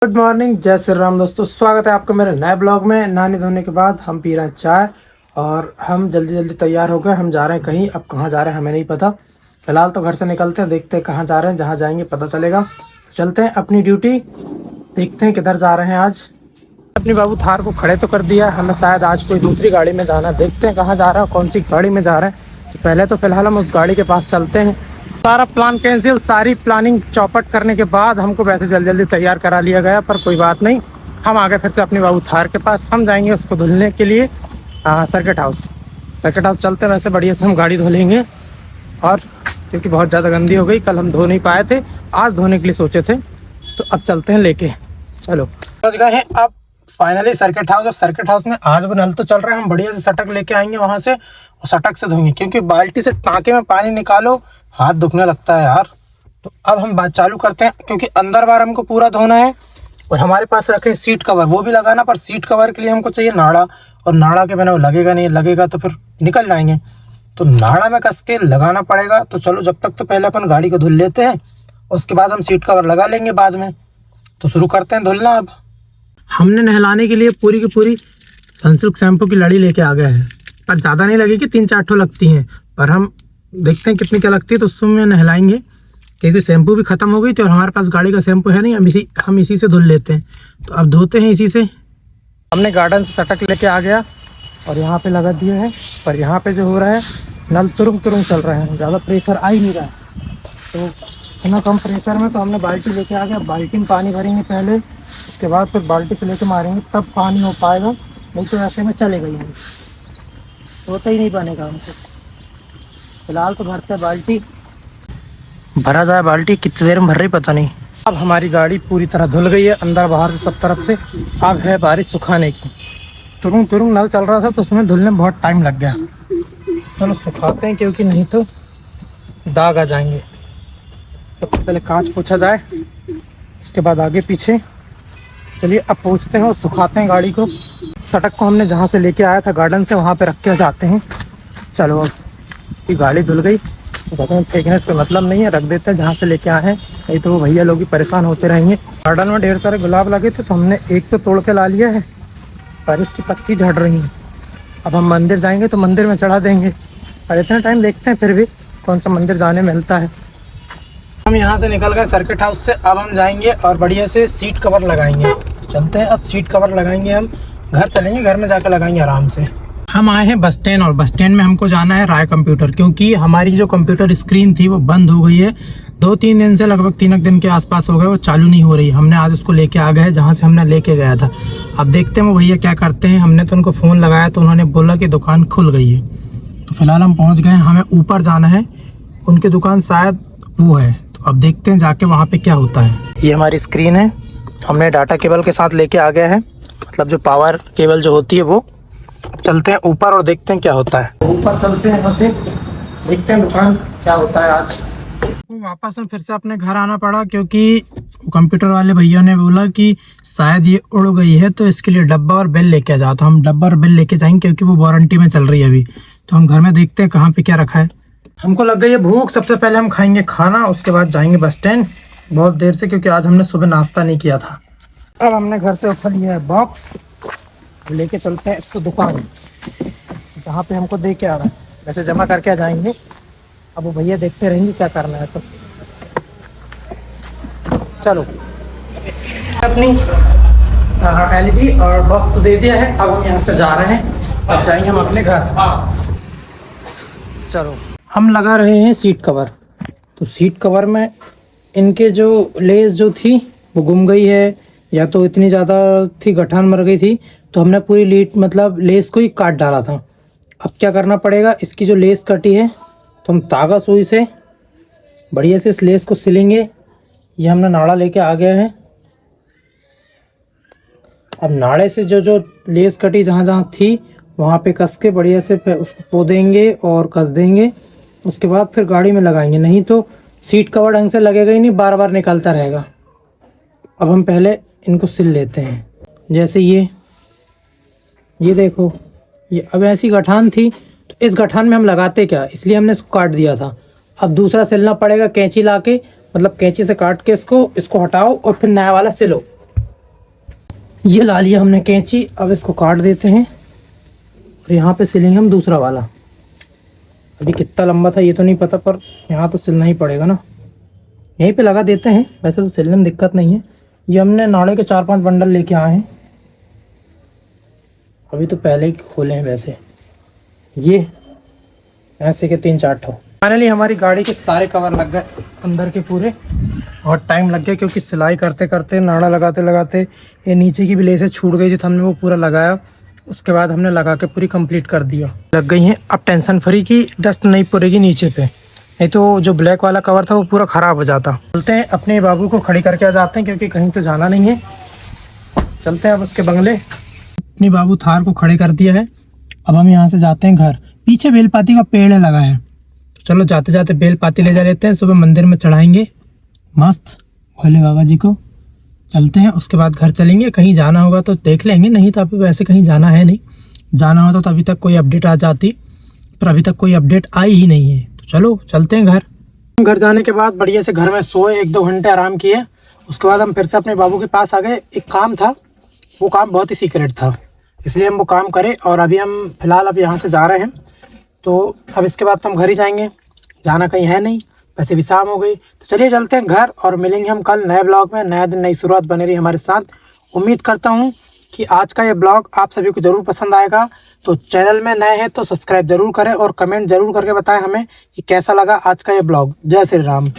Good morning, जय श्री राम दोस्तों। स्वागत है आपका मेरे नए ब्लॉग में। नहाने धोने के बाद हम पी रहे हैं चाय और हम जल्दी जल्दी तैयार हो गए। हम जा रहे हैं कहीं, अब कहाँ जा रहे हैं हमें नहीं पता। फिलहाल तो घर से निकलते हैं, देखते हैं कहाँ जा रहे हैं। जहाँ जाएंगे पता चलेगा। चलते हैं अपनी ड्यूटी, देखते हैं किधर जा रहे हैं आज। अपनी बाबू थार को खड़े तो कर दिया, हमें शायद आज कोई दूसरी गाड़ी में जाना है। देखते हैं कहाँ जा रहा है, कौन सी गाड़ी में जा रहे हैं। तो पहले तो फिलहाल हम उस गाड़ी के पास चलते हैं। सारा प्लान कैंसिल, सारी प्लानिंग चौपट करने के बाद हमको वैसे जल्दी जल्दी तैयार करा लिया गया, पर कोई बात नहीं। हम आ गए फिर से अपनी बाबू थार के पास। हम जाएंगे उसको धुलने के लिए सर्किट हाउस चलते हैं। वैसे बढ़िया से हम गाड़ी धो लेंगे, और क्योंकि बहुत ज़्यादा गंदी हो गई, कल हम धो नहीं पाए थे, आज धोने के लिए सोचे थे। तो अब चलते हैं लेके। चलो पहुँच गए हैं अब फाइनली सर्किट हाउस। और सर्किट हाउस में आज वो नल तो चल रहा है, हम बढ़िया से सटक लेके आएंगे वहाँ से और सटक से धोएंगे, क्योंकि बाल्टी से टाँके में पानी निकालो हाथ दुखने लगता है यार। तो अब हम बात चालू करते हैं, क्योंकि अंदर बार हमको पूरा धोना है। और हमारे पास रखे सीट कवर, वो भी लगाना, पर सीट कवर के लिए हमको चाहिए नाड़ा, और नाड़ा के बिना वो लगेगा नहीं, लगेगा तो फिर निकल जाएंगे। तो नाड़ा में कस के लगाना पड़ेगा। तो चलो जब तक तो पहले अपन गाड़ी को धुल लेते हैं, उसके बाद हम सीट कवर लगा लेंगे बाद में। तो शुरू करते हैं धुलना। अब हमने नहलाने के लिए पूरी की पूरी सनसिल्क शैम्पू की लड़ी लेके आ गए हैं, पर ज़्यादा नहीं लगेगी, 3-4 ठो लगती हैं। पर हम देखते हैं कितनी क्या लगती है, तो उसमें नहलाएंगे, क्योंकि शैम्पू भी ख़त्म हो गई थी और हमारे पास गाड़ी का शैम्पू है नहीं। हम इसी से धुल लेते हैं। तो अब धोते हैं इसी से। हमने गार्डन से सटक लेके आ गया और यहाँ पे लगा दिए हैं। पर यहाँ पे जो हो रहा है, नल तुरुंग तुरुंग चल रहा है, ज़्यादा प्रेशर आ ही नहीं रहा है। तो इतना कम प्रेशर में तो हमने बाल्टी लेके आ गया। बाल्टी में पानी भरेंगे पहले, उसके बाद फिर बाल्टी से लेके मारेंगे, तब पानी हो पाएगा, नहीं तो ऐसे में चलेगा ही नहीं, होता ही नहीं बनेगा हमको। फिलहाल तो भरते हैं बाल्टी, भरा जाए बाल्टी, कितनी देर में भर रही पता नहीं। अब हमारी गाड़ी पूरी तरह धुल गई है, अंदर बाहर से सब तरफ से। अब है बारिश सुखाने की। तुरुंग तुरुंग नल चल रहा था, तो उसमें धुलने में बहुत टाइम लग गया। चलो सुखाते हैं, क्योंकि नहीं तो दाग आ जाएंगे। सबसे पहले कांच पोंछा जाए, उसके बाद आगे पीछे। चलिए अब पोंछते हैं और सुखाते हैं गाड़ी को। सटक को हमने जहाँ से लेके आया था गार्डन से, वहाँ पे रख के जाते हैं। चलो अब कि गाड़ी धुल गई, तो फेंकने से कोई मतलब नहीं है, रख देते हैं जहाँ से लेके आए हैं, नहीं तो वो भैया लोग भी परेशान होते रहेंगे। गार्डन में ढेर सारे गुलाब लगे थे, तो हमने एक तो तोड़ के ला लिया है, पर इसकी पत्ती झड़ रही है। अब हम मंदिर जाएंगे तो मंदिर में चढ़ा देंगे, और इतना टाइम देखते हैं फिर भी कौन सा मंदिर जाने मिलता है। हम यहाँ से निकल गए सर्किट हाउस से। अब हम जाएंगे और बढ़िया से सीट कवर लगाएंगे। चलते हैं, अब सीट कवर लगाएंगे। हम घर चलेंगे, घर में जाकर लगाएंगे आराम से। हम आए हैं बस स्टैंड, और बस स्टैंड में हमको जाना है राय कंप्यूटर, क्योंकि हमारी जो कंप्यूटर स्क्रीन थी वो बंद हो गई है। 2-3 दिन से, लगभग 3 दिन के आसपास हो गए, वो चालू नहीं हो रही। हमने आज उसको लेके आ गए जहाँ से हमने लेके गया था। अब देखते हैं वो भैया क्या करते हैं। हमने तो उनको फ़ोन लगाया तो उन्होंने बोला कि दुकान खुल गई है। तो फिलहाल हम पहुँच गए, हमें ऊपर जाना है, उनकी दुकान शायद वो है। तो अब देखते हैं जाके वहाँ पे क्या होता है। ये हमारी स्क्रीन है, हमने डाटा केबल के साथ लेके आ गया है, मतलब जो पावर केबल जो होती है वो। चलते हैं ऊपर और देखते हैं क्या होता है। ऊपर चलते हैं, यहाँ से देखते हैं दुकान क्या होता है आज। वापस में फिर से अपने घर आना पड़ा, क्योंकि कंप्यूटर वाले भैया ने बोला कि शायद ये उड़ गई है, तो इसके लिए डब्बा और बेल लेके आ जाओ। तो हम डब्बा और बेल लेके जाएंगे, क्योंकि वो वारंटी में चल रही है अभी। तो हम घर में देखते हैं कहाँ पे क्या रखा है। हमको लग गई है भूख। सबसे पहले हम खाएंगे खाना, उसके बाद जाएंगे बस स्टैंड बहुत देर से, क्योंकि आज हमने सुबह नाश्ता नहीं किया था। अब हमने घर से उठा लिया है बॉक्स, लेके चलते हैं इसको दुकान, जहाँ पे हमको दे के आ रहा है। वैसे जमा करके आ जाएंगे, अब वो भैया देखते रहेंगे क्या करना है। तो चलो, अपनी एलईडी और बॉक्स दे दिया है। अब हम यहाँ से जा रहे हैं, अब जाएंगे हम अपने घर। चलो, हम लगा रहे हैं सीट कवर। तो सीट कवर में इनके जो लेस जो थी वो गुम गई है, या तो इतनी ज़्यादा थी, गठान मर गई थी, तो हमने पूरी लीट मतलब लेस को ही काट डाला था। अब क्या करना पड़ेगा, इसकी जो लेस कटी है, तो हम तागा सुई से बढ़िया से इस लेस को सिलेंगे। ये हमने नाड़ा लेके आ गया है। अब नाड़े से जो जो लेस कटी जहाँ जहाँ थी, वहाँ पे कस के बढ़िया से उसको पोदेंगे और कस देंगे। उसके बाद फिर गाड़ी में लगाएंगे, नहीं तो सीट कवर ढंग से लगेगा ही नहीं, बार बार निकलता रहेगा। अब हम पहले इनको सिल लेते हैं। जैसे ये देखो, ये अब ऐसी गठान थी, तो इस गठान में हम लगाते क्या, इसलिए हमने इसको काट दिया था। अब दूसरा सिलना पड़ेगा कैंची ला के, मतलब कैंची से काट के इसको हटाओ और फिर नया वाला सिलो। ये ला लिया हमने कैंची, अब इसको काट देते हैं और यहाँ पे सिलेंगे हम दूसरा वाला। अभी कितना लंबा था ये तो नहीं पता, पर यहाँ तो सिलना ही पड़ेगा ना, यहीं पे लगा देते हैं। वैसे तो सिलने में दिक्कत नहीं है। ये हमने नाड़े के 4-5 बंडल लेके आए हैं, अभी तो पहले ही खोले हैं। वैसे ये ऐसे के 3-4 ठो। फाइनली हमारी गाड़ी के सारे कवर लग गए अंदर के पूरे, और टाइम लग गया क्योंकि सिलाई करते करते, नाड़ा लगाते लगाते ये नीचे की भी लेसें छूट गई थी, तो हमने वो पूरा लगाया। उसके बाद हमने लगा के पूरी कंप्लीट कर दिया। लग गई हैं, अब टेंशन फ्री की डस्ट नहीं पड़ेगी नीचे पे, नहीं तो जो ब्लैक वाला कवर था वो पूरा ख़राब हो जाता। चलते हैं अपने बाबू को खड़ी करके आ जाते हैं क्योंकि कहीं तो जाना नहीं है। चलते हैं अब उसके बंगले। अपने बाबू थार को खड़े कर दिया है, अब हम यहाँ से जाते हैं घर। पीछे बेलपाती का पेड़ लगा है, तो चलो जाते जाते बेलपाती ले जा लेते हैं, सुबह मंदिर में चढ़ाएंगे मस्त भोले बाबा जी को। चलते हैं, उसके बाद घर चलेंगे। कहीं जाना होगा तो देख लेंगे, नहीं तो अभी वैसे कहीं जाना है नहीं। जाना होता तो अभी तक कोई अपडेट आ जाती, पर अभी तक कोई अपडेट आई ही नहीं है। तो चलो चलते हैं घर। घर जाने के बाद बढ़िया से घर में सोए, 1-2 घंटे आराम किए। उसके बाद हम फिर से अपने बाबू के पास आ गए। एक काम था, वो काम बहुत ही सीक्रेट था, इसलिए हम वो काम करें। और अभी हम फिलहाल अब यहाँ से जा रहे हैं, तो अब इसके बाद तो हम घर ही जाएंगे, जाना कहीं है नहीं। वैसे भी शाम हो गई, तो चलिए चलते हैं घर और मिलेंगे हम कल नए ब्लॉग में। नया दिन नई शुरुआत बने रही हमारे साथ। उम्मीद करता हूँ कि आज का ये ब्लॉग आप सभी को ज़रूर पसंद आएगा। तो चैनल में नए हैं तो सब्सक्राइब ज़रूर करें और कमेंट ज़रूर करके बताएं हमें कि कैसा लगा आज का ये ब्लॉग। जय श्री राम।